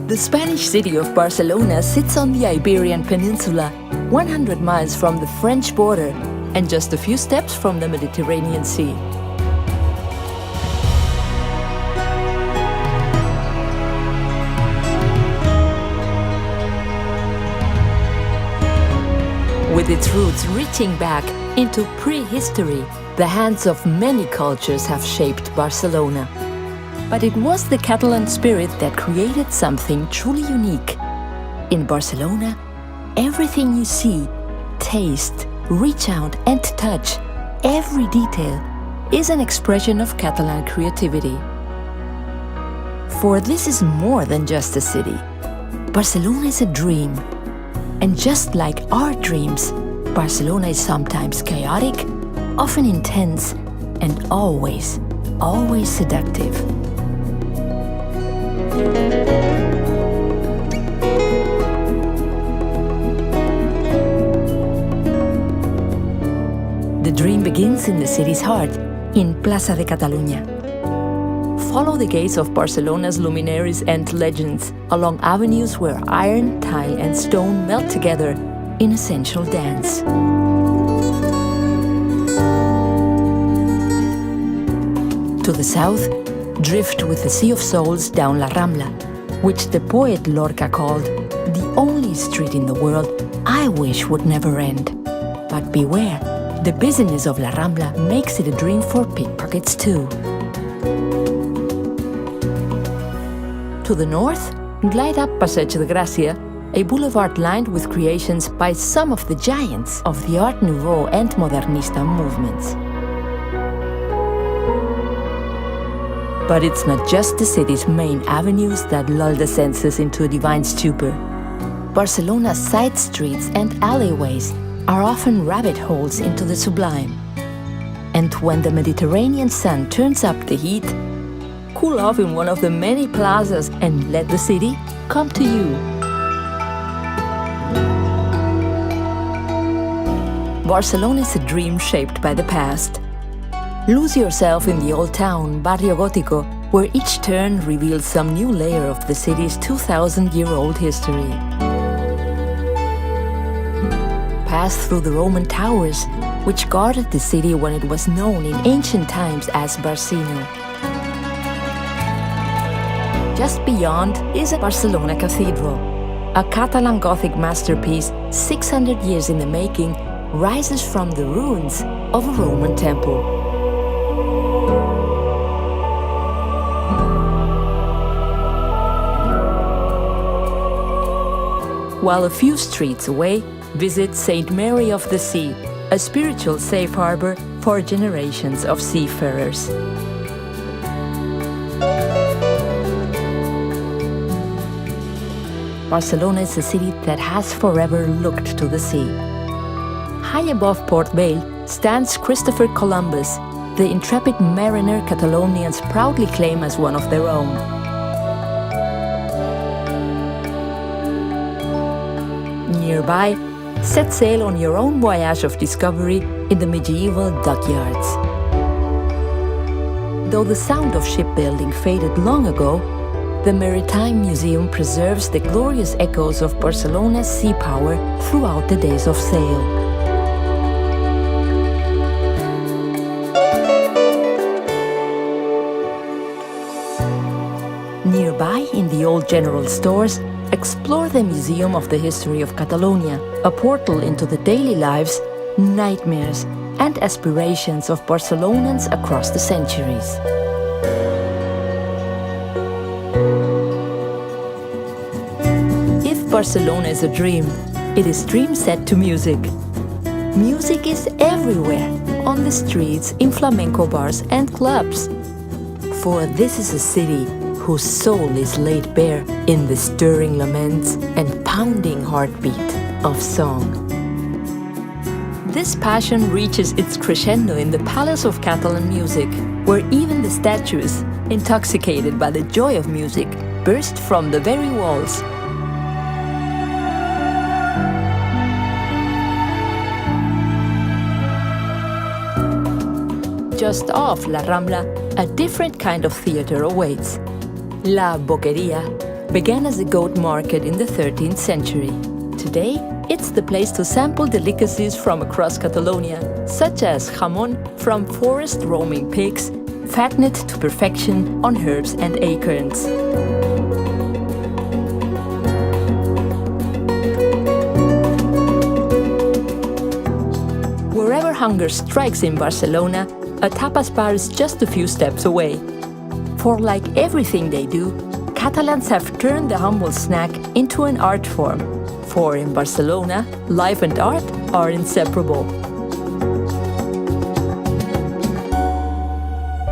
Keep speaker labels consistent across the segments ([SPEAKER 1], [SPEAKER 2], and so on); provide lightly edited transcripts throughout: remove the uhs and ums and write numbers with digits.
[SPEAKER 1] The Spanish city of Barcelona sits on the Iberian Peninsula, 100 miles from the French border and just a few steps from the Mediterranean Sea. With its roots reaching back into prehistory, the hands of many cultures have shaped Barcelona. But it was the Catalan spirit that created something truly unique. In Barcelona, everything you see, taste, reach out and touch, every detail, is an expression of Catalan creativity. For this is more than just a city. Barcelona is a dream. And just like our dreams, Barcelona is sometimes chaotic, often intense, and always, always seductive. The dream begins in the city's heart, in Plaça de Catalunya. Follow the gaze of Barcelona's luminaries and legends along avenues where iron, tile and stone melt together in a sensual dance. To the south, drift with the Sea of Souls down La Rambla, which the poet Lorca called the only street in the world I wish would never end. But beware, the busyness of La Rambla makes it a dream for pickpockets too. To the north, glide up Passeig de Gràcia, a boulevard lined with creations by some of the giants of the Art Nouveau and Modernista movements. But it's not just the city's main avenues that lull the senses into a divine stupor. Barcelona's side streets and alleyways are often rabbit holes into the sublime. And when the Mediterranean sun turns up the heat, cool off in one of the many plazas and let the city come to you. Barcelona is a dream shaped by the past. Lose yourself in the old town, Barrio Gótico, where each turn reveals some new layer of the city's 2,000-year-old history. Pass through the Roman towers, which guarded the city when it was known in ancient times as Barcino. Just beyond is a Barcelona cathedral. A Catalan Gothic masterpiece, 600 years in the making, rises from the ruins of a Roman temple. While a few streets away, visit St. Mary of the Sea, a spiritual safe harbor for generations of seafarers. Barcelona is a city that has forever looked to the sea. High above Port Güell stands Christopher Columbus, the intrepid mariner Catalonians proudly claim as one of their own. Nearby, set sail on your own voyage of discovery in the medieval dockyards. Though the sound of shipbuilding faded long ago, the Maritime Museum preserves the glorious echoes of Barcelona's sea power throughout the days of sail. Nearby, in the old general stores, explore the Museum of the History of Catalonia, a portal into the daily lives, nightmares, and aspirations of Barcelonans across the centuries. Barcelona is a dream. It is dream set to music. Music is everywhere, on the streets, in flamenco bars and clubs. For this is a city whose soul is laid bare in the stirring laments and pounding heartbeat of song. This passion reaches its crescendo in the Palace of Catalan Music, where even the statues, intoxicated by the joy of music, burst from the very walls. Just off La Rambla, a different kind of theater awaits. La Boqueria, began as a goat market in the 13th century. Today, it's the place to sample delicacies from across Catalonia, such as jamón from forest-roaming pigs, fattened to perfection on herbs and acorns. Wherever hunger strikes in Barcelona, a tapas bar is just a few steps away. For like everything they do, Catalans have turned the humble snack into an art form. For in Barcelona, life and art are inseparable.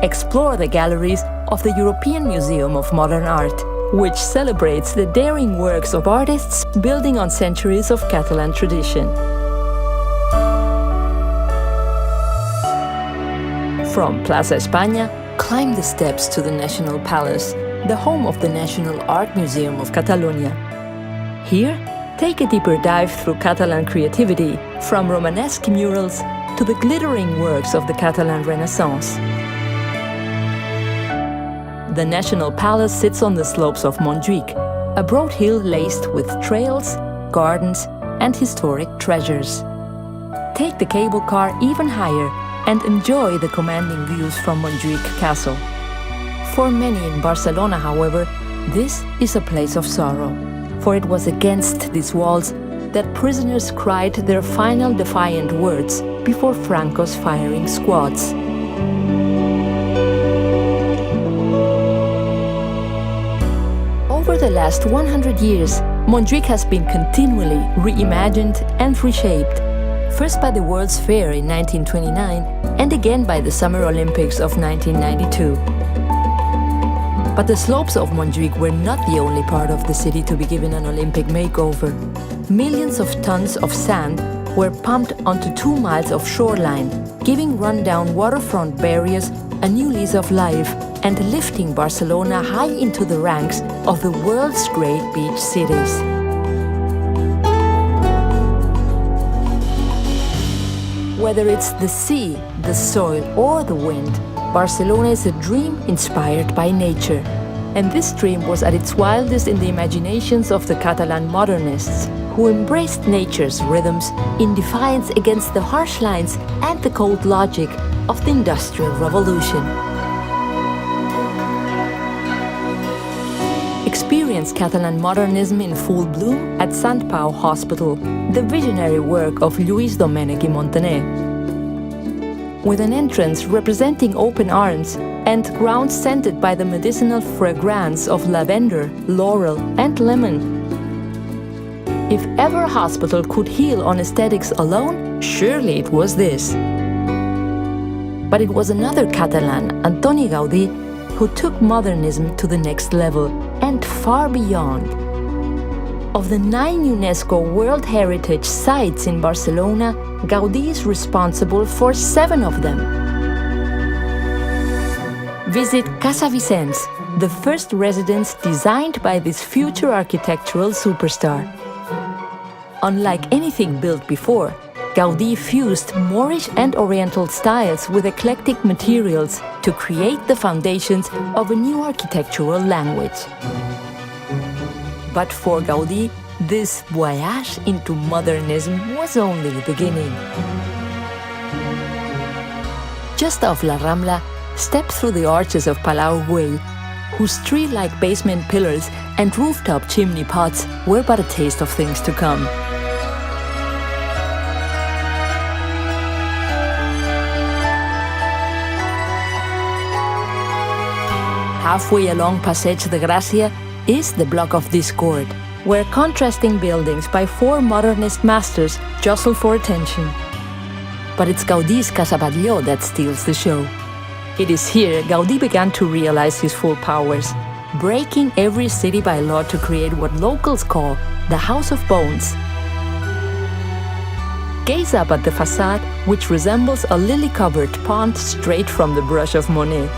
[SPEAKER 1] Explore the galleries of the European Museum of Modern Art, which celebrates the daring works of artists building on centuries of Catalan tradition. From Plaza España, climb the steps to the National Palace, the home of the National Art Museum of Catalonia. Here, take a deeper dive through Catalan creativity, from Romanesque murals to the glittering works of the Catalan Renaissance. The National Palace sits on the slopes of Montjuïc, a broad hill laced with trails, gardens, and historic treasures. Take the cable car even higher and enjoy the commanding views from Montjuïc Castle. For many in Barcelona, however, this is a place of sorrow, for it was against these walls that prisoners cried their final defiant words before Franco's firing squads. Over the last 100 years, Montjuïc has been continually reimagined and reshaped, first by the World's Fair in 1929 and again by the Summer Olympics of 1992. But the slopes of Montjuïc were not the only part of the city to be given an Olympic makeover. Millions of tons of sand were pumped onto 2 miles of shoreline, giving run-down waterfront barriers a new lease of life and lifting Barcelona high into the ranks of the world's great beach cities. Whether it's the sea, the soil, or the wind, Barcelona is a dream inspired by nature. And this dream was at its wildest in the imaginations of the Catalan modernists, who embraced nature's rhythms in defiance against the harsh lines and the cold logic of the Industrial Revolution. Experience Catalan modernism in full bloom at Sant Pau Hospital, the visionary work of Lluís Domènech i Montaner. With an entrance representing open arms and grounds scented by the medicinal fragrance of lavender, laurel, and lemon. If ever a hospital could heal on aesthetics alone, surely it was this. But it was another Catalan, Antonio Gaudi, who took modernism to the next level and far beyond. Of the 9 UNESCO World Heritage Sites in Barcelona, Gaudi is responsible for 7 of them. Visit Casa Vicens, the first residence designed by this future architectural superstar. Unlike anything built before, Gaudi fused Moorish and Oriental styles with eclectic materials to create the foundations of a new architectural language. But for Gaudi, this voyage into modernism was only the beginning. Just off La Rambla, step through the arches of Palau Güell, whose tree-like basement pillars and rooftop chimney pots were but a taste of things to come. Halfway along Passeig de Gràcia is the Block of Discord, where contrasting buildings by 4 modernist masters jostle for attention. But it's Gaudi's Casa Batlló that steals the show. It is here Gaudi began to realize his full powers, breaking every city by law to create what locals call the House of Bones. Gaze up at the facade, which resembles a lily-covered pond straight from the brush of Monet.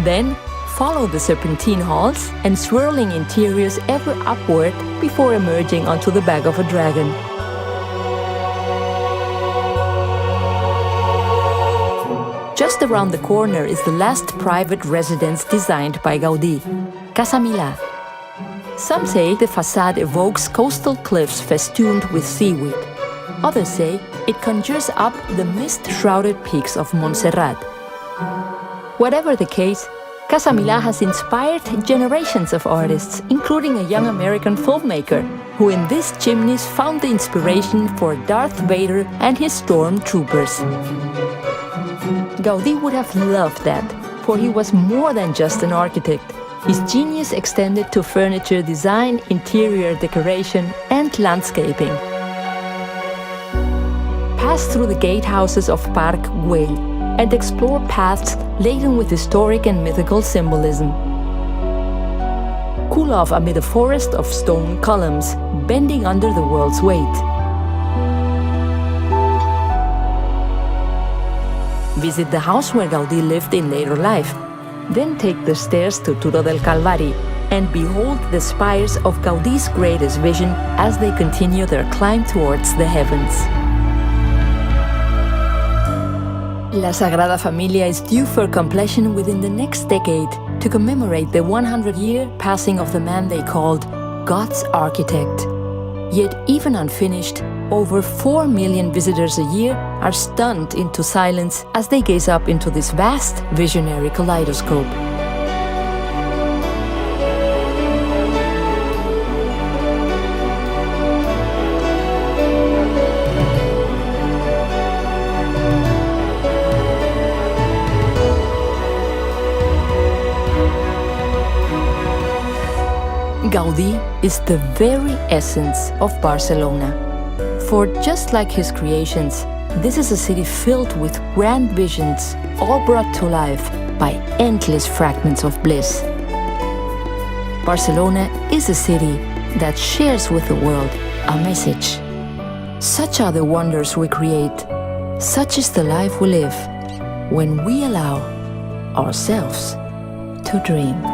[SPEAKER 1] Then, follow the serpentine halls and swirling interiors ever upward before emerging onto the back of a dragon. Just around the corner is the last private residence designed by Gaudi, Casa Milà. Some say the facade evokes coastal cliffs festooned with seaweed. Others say it conjures up the mist-shrouded peaks of Montserrat. Whatever the case, Casa Milà has inspired generations of artists, including a young American filmmaker, who in these chimneys found the inspiration for Darth Vader and his stormtroopers. Gaudi would have loved that, for he was more than just an architect. His genius extended to furniture design, interior decoration, and landscaping. Pass through the gatehouses of Parc Güell and explore paths laden with historic and mythical symbolism. Cool off amid a forest of stone columns, bending under the world's weight. Visit the house where Gaudi lived in later life. Then take the stairs to Turó del Calvari and behold the spires of Gaudi's greatest vision as they continue their climb towards the heavens. La Sagrada Familia is due for completion within the next decade to commemorate the 100-year passing of the man they called God's architect. Yet even unfinished, over 4 million visitors a year are stunned into silence as they gaze up into this vast visionary kaleidoscope. Gaudi is the very essence of Barcelona. For just like his creations, this is a city filled with grand visions, all brought to life by endless fragments of bliss. Barcelona is a city that shares with the world a message. Such are the wonders we create. Such is the life we live when we allow ourselves to dream.